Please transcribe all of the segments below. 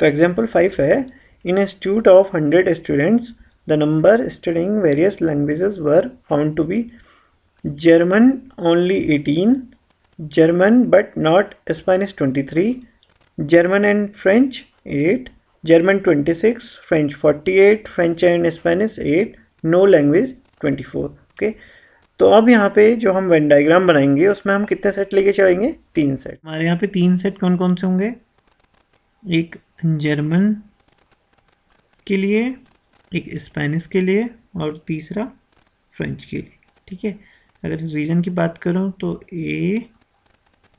तो एग्जाम्पल 5 है, in institute of 100 students the number studying various languages were found to be German only 18, German but not Spanish 23, German and French 8, German 26, French 48, French and Spanish 8, no language 24। Okay, तो अब यहाँ पे जो हम Venn diagram बनाएंगे उसमें हम कितने सेट लेके चलेंगे? 3 सेट। हमारे यहाँ पे 3 सेट कौन कौन से होंगे? एक जर्मन के लिए, एक स्पेनिश के लिए और तीसरा फ्रेंच के लिए। ठीक है, अगर रीजन की बात करूँ तो A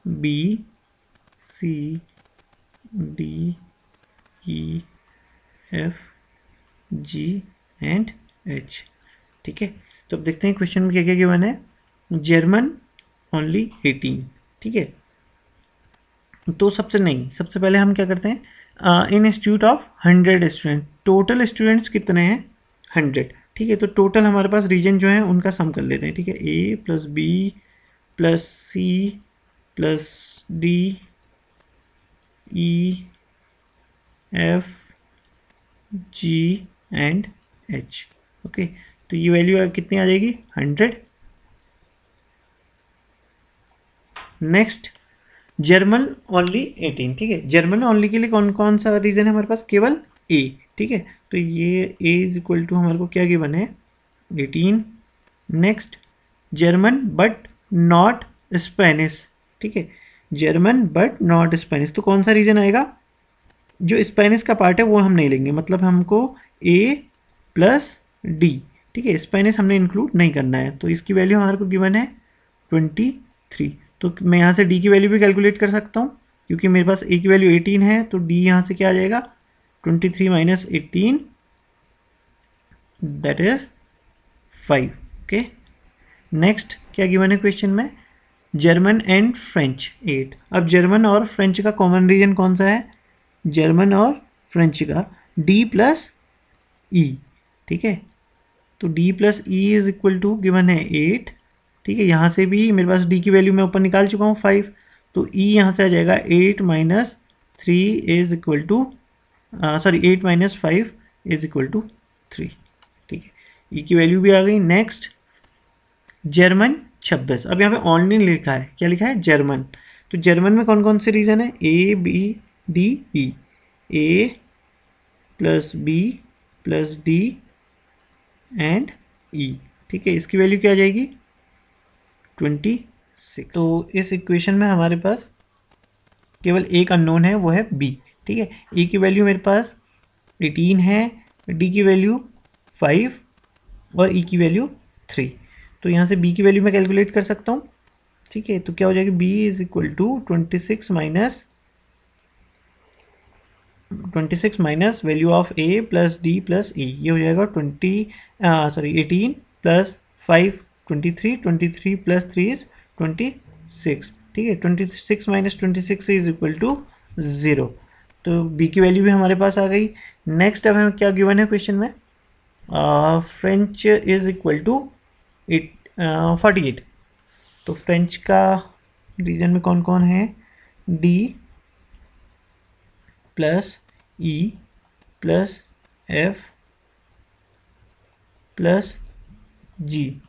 B C D E F G and H. ठीक है, तो अब देखते हैं क्वेश्चन में क्या क्या गिवन है। German only 18। ठीक है, तो सबसे पहले हम क्या करते हैं, in institute of 100 student, total students कितने हैं? 100। ठीक है, तो टोटल हमारे पास रीजन जो है उनका सम कर लेते हैं। ठीक है, A plus B plus C plus D E F G and H. Okay, तो ये वैल्यू कितनी आ जाएगी? 100। Next, German only 18। ठीक है, जर्मन ओनली के लिए कौन कौन सा रीजन है हमारे पास? केवल ए। ठीक है, तो ये ए इज इक्वल टू हमारे को क्या गिवन है? 18। Next, German but not Spanish. ठीक है, जर्मन बट नॉट स्पेनिश, तो कौन सा रीजन आएगा? जो स्पेनिश का पार्ट है वो हम नहीं लेंगे, मतलब हमको ए प्लस डी। ठीक है, स्पेनिश हमने इंक्लूड नहीं करना है, तो इसकी वैल्यू हमारे को गिवन है 23। तो मैं यहाँ से डी की वैल्यू भी कैलकुलेट कर सकता हूँ, क्योंकि मेरे पास ए की वैल्यू 18 है, तो डी यहाँ से क्या आ जाएगा? 23 minus 18, that is 5। Okay, next क्या गिवन है क्वेश्चन में? German and French 8। अब जर्मन और फ्रेंच का कॉमन रीजन कौन सा है? जर्मन और फ्रेंच का डी प्लस ई। ठीक है, तो D plus E is equal to given है 8। ठीक है, यहाँ से भी मेरे पास डी की वैल्यू मैं ऊपर निकाल चुका हूँ 5, तो ई यहाँ से आ जाएगा 8 minus 3 is equal to 8 minus 5 is equal to 3। ठीक है, ई की वैल्यू भी आ गई। Next, German 26। अब यहाँ पे ओनली लिखा है, क्या लिखा है? जर्मन। तो जर्मन में कौन कौन से रीजन है? A B D E. A plus B plus D and E. ठीक है, इसकी वैल्यू क्या आ जाएगी? 26। तो इस इक्वेशन में हमारे पास केवल एक अननोन है, वो है बी। ठीक है, ए की वैल्यू मेरे पास 18 है, डी की वैल्यू 5 और ई की वैल्यू 3। तो यहाँ से बी की वैल्यू मैं कैलकुलेट कर सकता हूँ। ठीक है, तो क्या हो जाएगा? B is equal to 26 minus value of A plus D plus E, ये हो जाएगा 18 प्लस 5 23, 23 प्लस 3 इज 26। ठीक है, 26 माइनस 26 इज इक्वल टू 0। तो बी की वैल्यू भी हमारे पास आ गई। नेक्स्ट अब हमें क्या गिवन है क्वेश्चन में? French is equal to 48। तो फ्रेंच का रीजन में कौन कौन है? D plus E plus F plus G.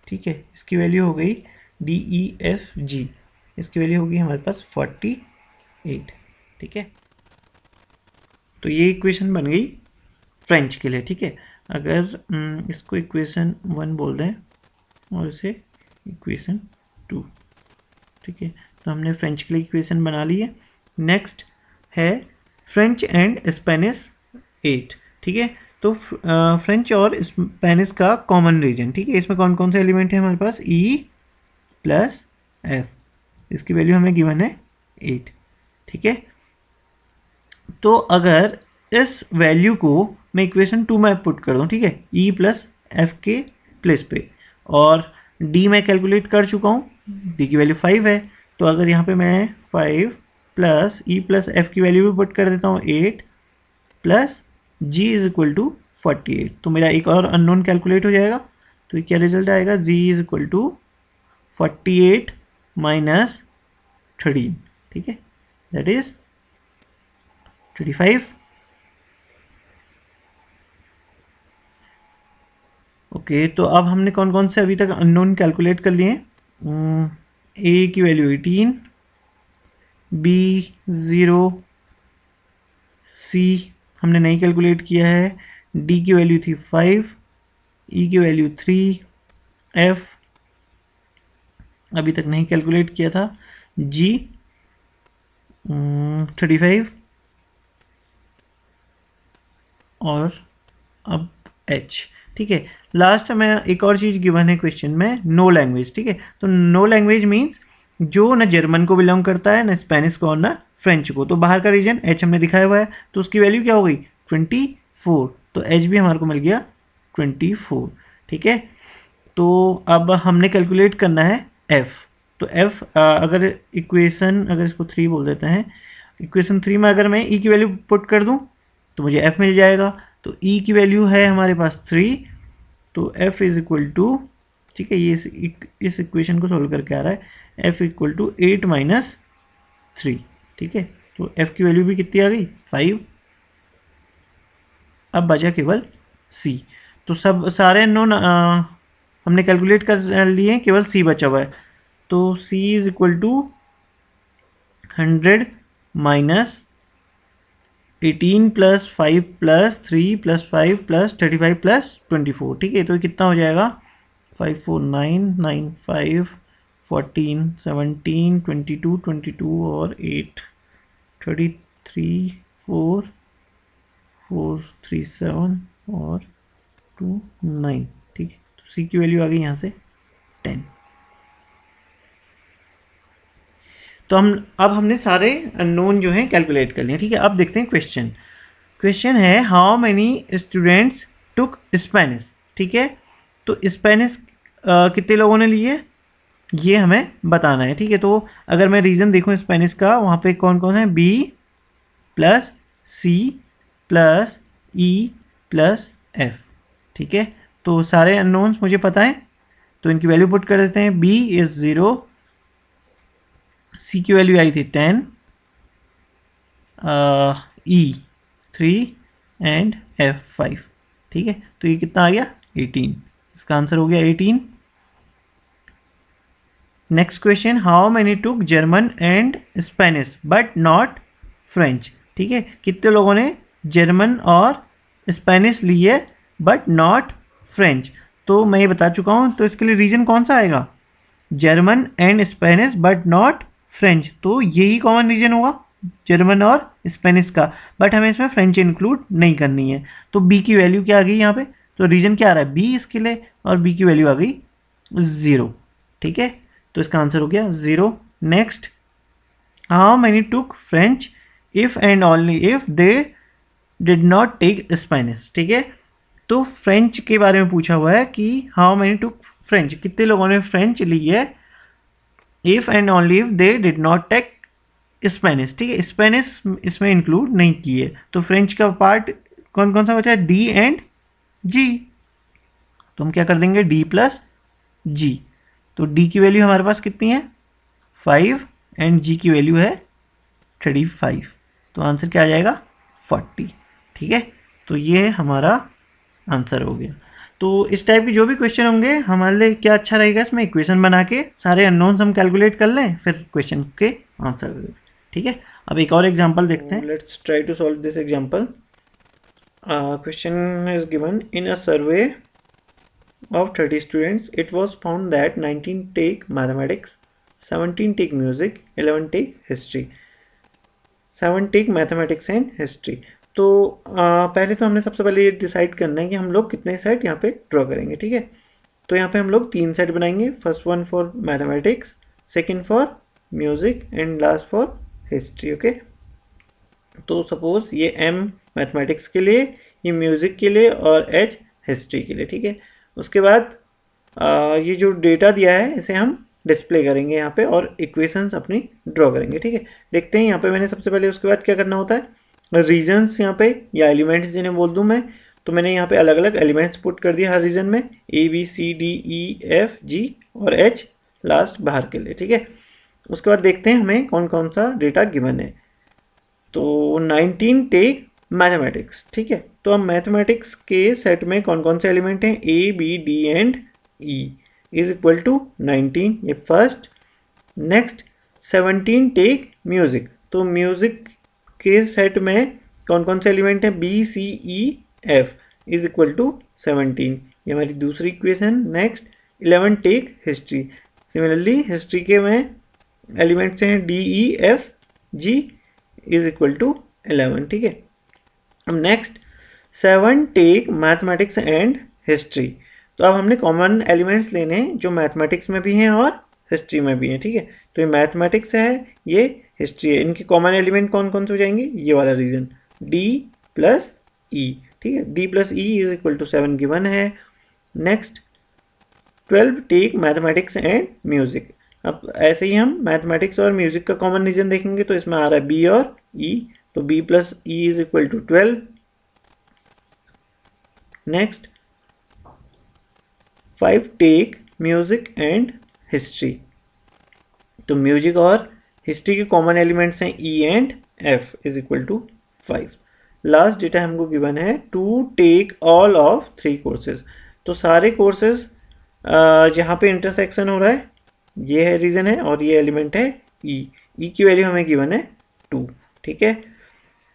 ठीक है, इसकी वैल्यू हो गई डी ई एफ जी, इसकी वैल्यू होगी हमारे पास 48। ठीक है, तो ये इक्वेशन बन गई फ्रेंच के लिए। ठीक है, अगर इसको इक्वेशन 1 बोल दें और इसे इक्वेशन 2। ठीक है, तो हमने फ्रेंच के लिए इक्वेशन बना ली है। नेक्स्ट है फ्रेंच एंड स्पेनिश 8। ठीक है, तो फ्रेंच और स्पेनिश का कॉमन रीजन। ठीक है, इसमें कौन कौन से एलिमेंट है हमारे पास? ई प्लस एफ, इसकी वैल्यू हमें गिवन है 8। ठीक है, तो अगर इस वैल्यू को मैं इक्वेशन 2 में पुट कर दूँ, ठीक है, ई प्लस एफ के प्लेस पे, और डी मैं कैलकुलेट कर चुका हूँ, डी की वैल्यू 5 है, तो अगर यहाँ पे मैं 5 प्लस ई प्लस एफ की वैल्यू भी पुट कर देता हूँ 8 plus G is equal to 48, तो मेरा एक और अननोन कैलकुलेट हो जाएगा। तो क्या रिजल्ट आएगा? जी इज इक्वल टू 48 माइनस 13। ठीक है, दैट इज 35। ओके, तो अब हमने कौन कौन से अभी तक अननोन कैलकुलेट कर लिए हैं? ए की वैल्यू 18, बी 0, सी हमने नहीं कैलकुलेट किया है, डी की वैल्यू थी 5, ई की वैल्यू 3, एफ अभी तक नहीं कैलकुलेट किया था, जी 35 और अब एच। ठीक है, लास्ट में एक और चीज़ गिवन है क्वेश्चन में, नो लैंग्वेज। ठीक है, तो नो लैंग्वेज मीन्स जो ना जर्मन को बिलोंग करता है, ना स्पेनिश को और ना फ्रेंच को। तो बाहर का रीजन एच हमने दिखाया हुआ है, तो उसकी वैल्यू क्या हो गई 24, तो एच भी हमारे को मिल गया 24। ठीक है, तो अब हमने कैलकुलेट करना है एफ। तो एफ अगर इक्वेशन, अगर इसको 3 बोल देते हैं, इक्वेशन 3 में अगर मैं ई की वैल्यू पुट कर दूं तो मुझे एफ मिल जाएगा। तो ई की वैल्यू है हमारे पास 3, तो एफ इज इक्वल टू, ठीक है, ये इस इक्वेशन को सोल्व करके आ रहा है, एफ इक्वल टू 8 माइनस 3। ठीक है, तो एफ की वैल्यू भी कितनी आ गई 5। अब बचा केवल सी। तो सब सारे नोन हमने कैलकुलेट कर लिए, केवल सी बचा हुआ है। तो C is equal to 100 minus 18 plus 5 plus 3 plus 5 plus 35 plus 24। ठीक है, तो ये कितना हो जाएगा 5 4 9 9 5 14 17 22 22 और 8 33 4 4 3 7 और 2 9। ठीक है, तो सी की वैल्यू आ गई यहाँ से 10। तो अब हमने सारे अननोन जो हैं कैलकुलेट कर लिए। ठीक है, अब देखते हैं क्वेश्चन। क्वेश्चन है how many students took Spanish. ठीक है, तो स्पेनिश कितने लोगों ने लिए ये हमें बताना है। ठीक है, तो अगर मैं रीजन देखूं स्पेनिश का, वहाँ पे कौन कौन है, B plus C plus E plus F. ठीक है, तो सारे अननोन्स मुझे पता है, तो इनकी वैल्यू पुट कर देते हैं। बी इज 0, सी की वैल्यू आई थी 10, ई 3 एंड एफ 5। ठीक है, तो ये कितना आ गया 18, इसका आंसर हो गया 18। Next question, how many took German and Spanish but not French. ठीक है, कितने लोगों ने जर्मन और स्पेनिश लिए बट नॉट फ्रेंच। तो मैं ये बता चुका हूँ, तो इसके लिए रीजन कौन सा आएगा, German and Spanish but not French. तो यही कॉमन रीजन होगा जर्मन और स्पेनिश का, बट हमें इसमें फ्रेंच इंक्लूड नहीं करनी है। तो बी की वैल्यू क्या आ गई यहाँ पे, तो रीजन क्या आ रहा है बी इसके लिए, और बी की वैल्यू आ गई 0। ठीक है, तो इसका आंसर हो गया 0। Next, how many took French if and only if they did not take Spanish. ठीक है, तो फ्रेंच के बारे में पूछा हुआ है कि हाउ मैनी टुक फ्रेंच, कितने लोगों ने फ्रेंच ली है, if and only if they did not take Spanish. ठीक है, स्पेनिश इसमें इंक्लूड नहीं की है, तो फ्रेंच का पार्ट कौन कौन सा बचा है, डी एंड जी। तो हम क्या कर देंगे, डी प्लस जी। तो डी की वैल्यू हमारे पास कितनी है 5 एंड जी की वैल्यू है 35, तो आंसर क्या आ जाएगा 40। ठीक है, तो ये हमारा आंसर हो गया। तो इस टाइप के जो भी क्वेश्चन होंगे हमारे लिए क्या अच्छा रहेगा, इसमें इक्वेशन बना के सारे अननोन्स हम कैलकुलेट कर लें, फिर क्वेश्चन के आंसर। ठीक है, अब एक और एग्जांपल देखते हैं। Let's try to solve this example. Question is given, in a survey of 30 students, it was found that 19 take mathematics, 17 take music, 11 take history, 7 take mathematics and history। तो पहले तो हमने सबसे पहले ये डिसाइड करना है कि हम लोग कितने सेट यहाँ पे ड्रॉ करेंगे। ठीक है, तो यहाँ पे हम लोग 3 सेट बनाएंगे, first one for mathematics, second for music and last for history. Okay, तो सपोज ये M मैथमेटिक्स के लिए, ये म्यूजिक के लिए और H हिस्ट्री के लिए। ठीक है, उसके बाद ये जो डेटा दिया है इसे हम डिस्प्ले करेंगे यहाँ पे और इक्वेशंस अपनी ड्रॉ करेंगे। ठीक है, देखते हैं यहाँ पे मैंने सबसे पहले उसके बाद क्या करना होता है, रीजन्स यहाँ पे या एलिमेंट्स जिन्हें बोल दूँ मैं, तो मैंने यहाँ पे अलग अलग एलिमेंट्स पुट कर दिया हर रीजन में, A B C D E F G और H लास्ट बाहर के लिए। ठीक है, उसके बाद देखते हैं हमें कौन कौन सा डेटा गिवन है। तो 19 टेक मैथमेटिक्स, ठीक है। तो अब मैथमेटिक्स के सेट में कौन कौन से एलिमेंट हैं, A B D and E is equal to 19, ये फर्स्ट। नेक्स्ट 17 टेक म्यूजिक, तो म्यूजिक के सेट में कौन कौन से एलिमेंट हैं, B C E F is equal to 17, ये हमारी दूसरी equation. Next 11 take history, similarly history के में एलिमेंट्स हैं D E F G is equal to 11, ठीक है। अब next 7 take mathematics and history, तो अब हमने कॉमन एलिमेंट्स लेने हैं जो मैथमेटिक्स में भी हैं और हिस्ट्री में भी हैं, ठीक है। तो ये मैथमेटिक्स है, ये हिस्ट्री है, इनके कॉमन एलिमेंट कौन कौन से हो जाएंगे, ये वाला रीजन d प्लस ई, ठीक है। d plus E is equal to 7 given है। Next 12 take mathematics and music, अब ऐसे ही हम मैथमेटिक्स और म्यूजिक का कॉमन रीजन देखेंगे, तो इसमें आ रहा है b और e, तो b plus E is equal to 12। Next 5 take music and history, तो म्यूजिक और हिस्ट्री के कॉमन एलिमेंट्स हैं E and F is equal to 5। Last data हमको गिवन है 2 टेक ऑल ऑफ 3 कोर्सेज, तो सारे कोर्सेज जहाँ पे इंटरसेक्शन हो रहा है ये है रीजन है और ये एलिमेंट है ई, ई की वैल्यू हमें गिवन है 2, ठीक है।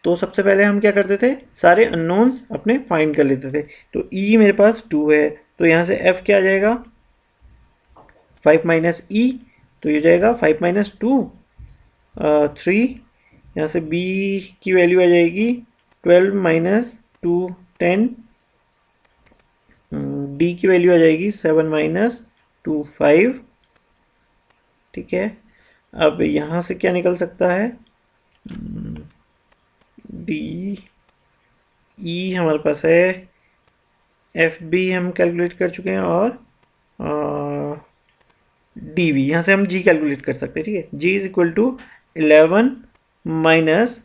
तो सबसे पहले हम क्या करते थे, सारे अननोन्स अपने फाइंड कर लेते थे, तो ई मेरे पास 2 है, तो यहाँ से एफ क्या आ जाएगा 5 माइनस ई, तो ये जाएगा 5 माइनस 2 3, यहाँ से b की वैल्यू आ जाएगी 12 माइनस 2 10, d की वैल्यू आ जाएगी 7 माइनस 2 5, ठीक है। अब यहाँ से क्या निकल सकता है, d e हमारे पास है, एफ बी हम कैलकुलेट कर चुके हैं और डी बी, यहाँ से हम जी कैलकुलेट कर सकते हैं, ठीक है। G is equal to 11 minus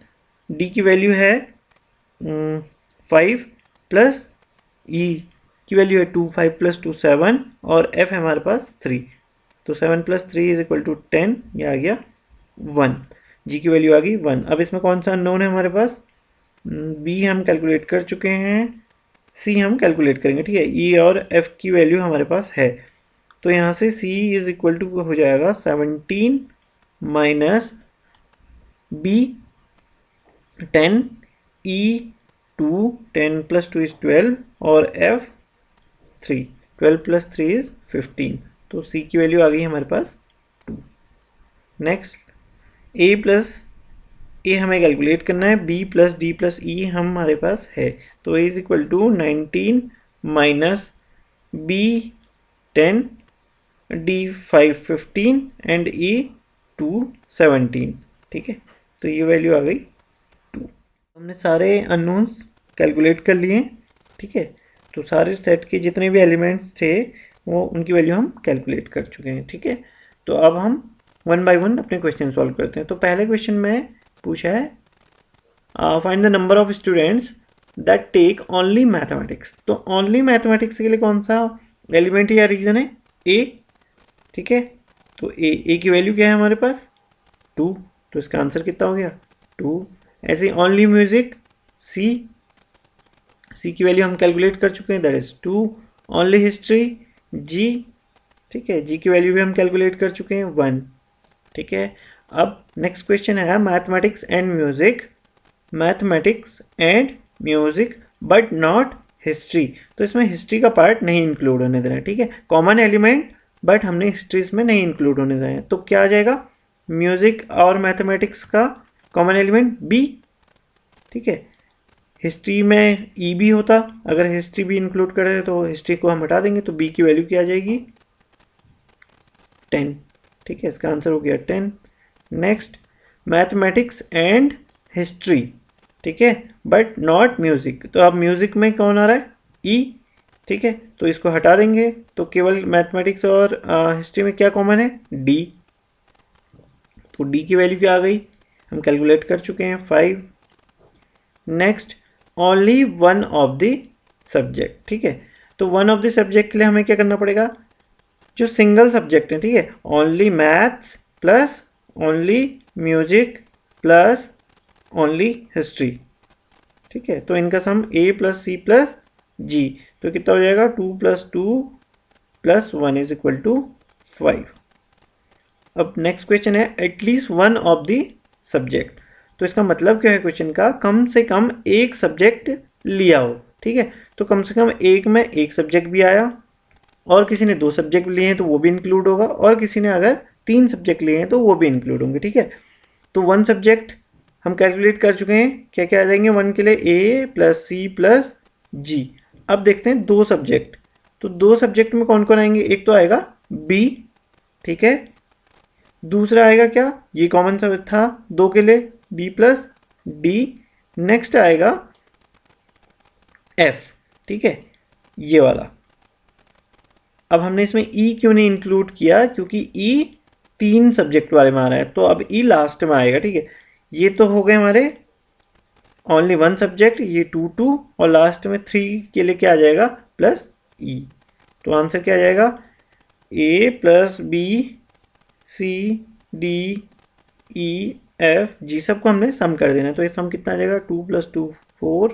D की वैल्यू है 5 प्लस ई की वैल्यू है 2, 5 प्लस 2 7 और एफ है हमारे पास 3, तो 7 प्लस 3 इज इक्वल टू 10, ये आ गया 1, जी की वैल्यू आ गई 1। अब इसमें कौन सा अननोन है हमारे पास, बी हम कैलकुलेट कर चुके हैं, सी हम कैलकुलेट करेंगे, ठीक है। ई और एफ की वैल्यू हमारे पास है, तो यहाँ से c इज इक्वल टू हो जाएगा 17 minus B 10, e 2, 10 plus 2 is 12 और f 3, 12 प्लस 3 इज 15, तो c की वैल्यू आ गई हमारे पास 2। नेक्स्ट a प्लस ए हमें कैलकुलेट करना है, b plus D plus E हमारे पास है, तो a is equal to 19 minus b 10, d5 15 and e2 17, ठीक है। तो ये वैल्यू आ गई 2। हमने सारे अननोन्स कैलकुलेट कर लिए, ठीक है। तो सारे सेट के जितने भी एलिमेंट्स थे वो उनकी वैल्यू हम कैलकुलेट कर चुके हैं, ठीक है। तो अब हम 1 बाय 1 अपने क्वेश्चन सॉल्व करते हैं। तो पहले क्वेश्चन में पूछा है find the number of students that take only mathematics, तो ओनली मैथमेटिक्स के लिए कौन सा एलिमेंट या रीजन है, ए, ठीक है। तो ए की वैल्यू क्या है हमारे पास 2, तो इसका आंसर कितना हो गया 2। ऐसे ही ओनली म्यूजिक सी की वैल्यू हम कैलकुलेट कर चुके हैं, दैट इज 2। ओनली हिस्ट्री जी, ठीक है, जी की वैल्यू भी हम कैलकुलेट कर चुके हैं 1, ठीक है। अब नेक्स्ट क्वेश्चन है mathematics and music, mathematics and music but not history, तो इसमें हिस्ट्री का पार्ट नहीं इंक्लूड होने देना है, ठीक है। कॉमन एलिमेंट बट हमने हिस्ट्रीज में नहीं इंक्लूड होने दिया है, तो क्या आ जाएगा म्यूजिक और मैथमेटिक्स का कॉमन एलिमेंट बी, ठीक है। हिस्ट्री में ई भी होता, अगर हिस्ट्री भी इंक्लूड करें तो हिस्ट्री को हम हटा देंगे, तो बी की वैल्यू क्या आ जाएगी 10, ठीक है, इसका आंसर हो गया 10। नेक्स्ट मैथमेटिक्स एंड हिस्ट्री, ठीक है, बट नॉट म्यूजिक, तो अब म्यूजिक में कौन आ रहा है ई, ठीक है, तो इसको हटा देंगे, तो केवल मैथमेटिक्स और हिस्ट्री में क्या कॉमन है डी, तो डी की वैल्यू क्या आ गई हम कैलकुलेट कर चुके हैं 5। Next only one of the subject, ठीक है, तो वन ऑफ द सब्जेक्ट के लिए हमें क्या करना पड़ेगा, जो सिंगल सब्जेक्ट है, ठीक है, only maths plus only music plus only history, ठीक है, तो इनका sum a plus C plus G, तो कितना हो जाएगा 2 plus 2 plus 1 is equal to 5। अब नेक्स्ट क्वेश्चन है at least one of the subject. तो इसका मतलब क्या है क्वेश्चन का, कम से कम एक सब्जेक्ट लिया हो। ठीक है, तो कम से कम एक में एक सब्जेक्ट भी आया, और किसी ने 2 सब्जेक्ट लिए हैं तो वो भी इंक्लूड होगा, और किसी ने अगर 3 सब्जेक्ट लिए हैं तो वो भी इंक्लूड होंगे। ठीक है, तो 1 सब्जेक्ट हम कैलकुलेट कर चुके हैं, क्या क्या आ जाएंगे 1 के लिए, ए प्लस सी प्लस जी। अब देखते हैं 2 सब्जेक्ट, तो 2 सब्जेक्ट में कौन कौन आएंगे, एक तो आएगा बी, ठीक है, दूसरा आएगा क्या, ये कॉमन सा था 2 के लिए, बी प्लस डी, नेक्स्ट आएगा एफ, ठीक है, ये वाला। अब हमने इसमें ई क्यों नहीं इंक्लूड किया, क्योंकि ई 3 सब्जेक्ट वाले में आ रहा है, तो अब ई लास्ट में आएगा। ठीक है, ये तो हो गए हमारे ओनली 1 सब्जेक्ट, ये 2 2, और लास्ट में 3 के लिए क्या आ जाएगा, प्लस ई। तो आंसर क्या आ जाएगा, A plus B C D E F G, सबको हमने सम कर देना है। तो ये सम कितना आ जाएगा, 2 प्लस 2 4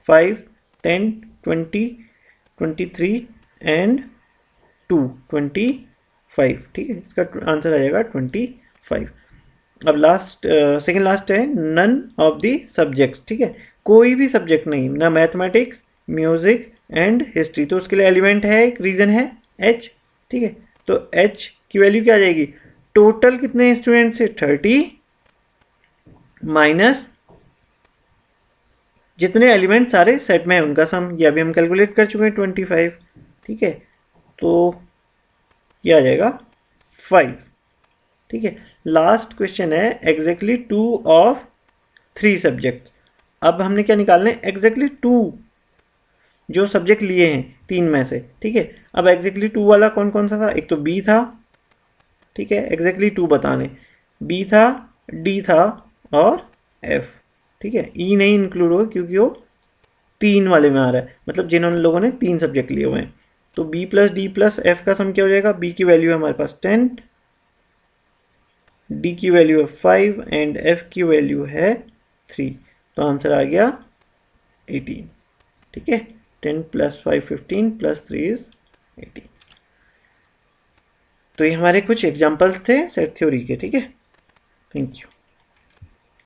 5 10 20 23 एंड 2 25। ठीक है, इसका आंसर आ जाएगा 25। अब लास्ट सेकेंड लास्ट है नन ऑफ द सब्जेक्ट्स। ठीक है, कोई भी सब्जेक्ट नहीं, ना मैथमेटिक्स, म्यूजिक एंड हिस्ट्री। तो उसके लिए एलिमेंट है, एक रीजन है एच। ठीक है, तो एच की वैल्यू क्या आ जाएगी, टोटल कितने स्टूडेंट्स है 30 माइनस जितने एलिमेंट सारे सेट में है उनका सम, ये अभी हम कैलकुलेट कर चुके हैं 25। ठीक है, तो ये आ जाएगा 5। ठीक है, लास्ट क्वेश्चन है एग्जैक्टली 2 ऑफ 3 सब्जेक्ट। अब हमने क्या निकालना है, एग्जैक्टली 2 जो सब्जेक्ट लिए हैं 3 में से। ठीक है, अब एग्जैक्टली 2 वाला कौन कौन सा था, एक तो बी था, ठीक है, एग्जैक्टली 2 बताने, बी था, डी था और एफ। ठीक है, ई नहीं इंक्लूड होगा क्योंकि वो 3 वाले में आ रहा है, मतलब जिन्होंने लोगों ने 3 सब्जेक्ट लिए हुए हैं। तो B plus D plus F का सम क्या हो जाएगा, बी की वैल्यू है हमारे पास 10, डी की वैल्यू है 5 एंड एफ की वैल्यू है 3। तो आंसर आ गया 18। ठीक है, 10 प्लस 5 15 प्लस 3 इज 18। तो ये हमारे कुछ एग्जाम्पल्स थे सेट थ्योरी के। ठीक है, थैंक यू।